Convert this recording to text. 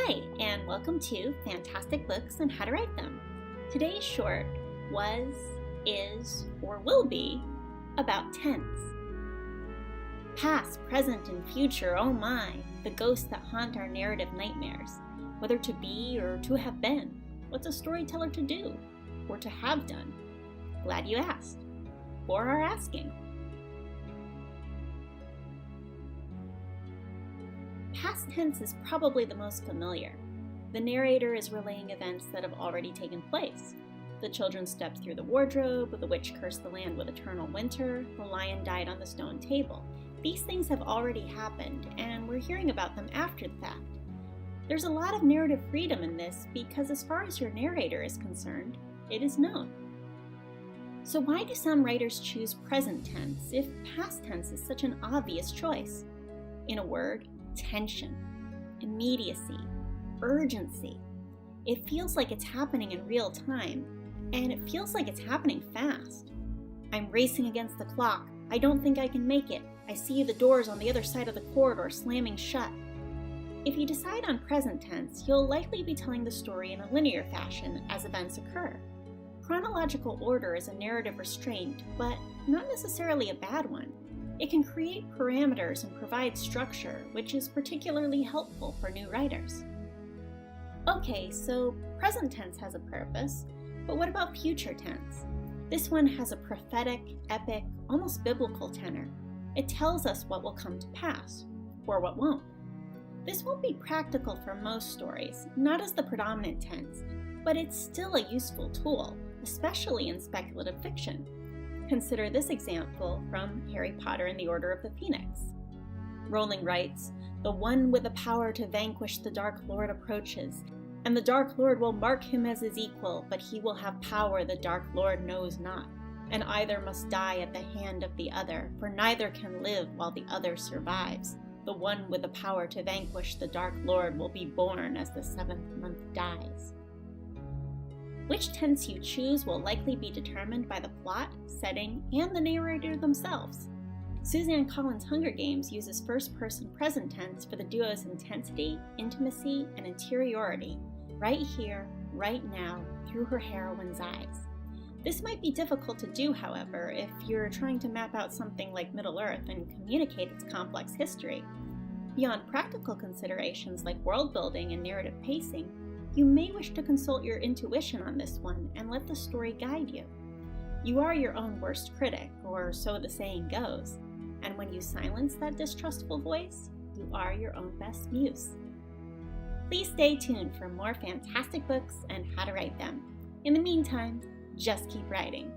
Hi, and welcome to Fantastic Books and How to Write Them. Today's short was, is, or will be about tense. Past, present, and future, oh my, the ghosts that haunt our narrative nightmares. Whether to be or to have been, what's a storyteller to do, or to have done? Glad you asked, or are asking. Past tense is probably the most familiar. The narrator is relaying events that have already taken place. The children stepped through the wardrobe, the witch cursed the land with eternal winter, the lion died on the stone table. These things have already happened, and we're hearing about them after the fact. There's a lot of narrative freedom in this because as far as your narrator is concerned, it is known. So why do some writers choose present tense if past tense is such an obvious choice? In a word, tension, immediacy, urgency. It feels like it's happening in real time, and it feels like it's happening fast. I'm racing against the clock. I don't think I can make it. I see the doors on the other side of the corridor slamming shut. If you decide on present tense, you'll likely be telling the story in a linear fashion as events occur. Chronological order is a narrative restraint, but not necessarily a bad one. It can create parameters and provide structure, which is particularly helpful for new writers. Okay, so present tense has a purpose, but what about future tense? This one has a prophetic, epic, almost biblical tenor. It tells us what will come to pass, or what won't. This won't be practical for most stories, not as the predominant tense, but it's still a useful tool, especially in speculative fiction. Consider this example from Harry Potter and the Order of the Phoenix. Rowling writes, "The one with the power to vanquish the Dark Lord approaches, and the Dark Lord will mark him as his equal, but he will have power the Dark Lord knows not, and either must die at the hand of the other, for neither can live while the other survives. The one with the power to vanquish the Dark Lord will be born as the 7th month dies." Which tense you choose will likely be determined by the plot, setting, and the narrator themselves. Suzanne Collins' Hunger Games uses first-person present tense for the duo's intensity, intimacy, and interiority, right here, right now, through her heroine's eyes. This might be difficult to do, however, if you're trying to map out something like Middle-earth and communicate its complex history. Beyond practical considerations like world building and narrative pacing, you may wish to consult your intuition on this one and let the story guide you. You are your own worst critic, or so the saying goes, and when you silence that distrustful voice, you are your own best muse. Please stay tuned for more fantastic books and how to write them. In the meantime, just keep writing.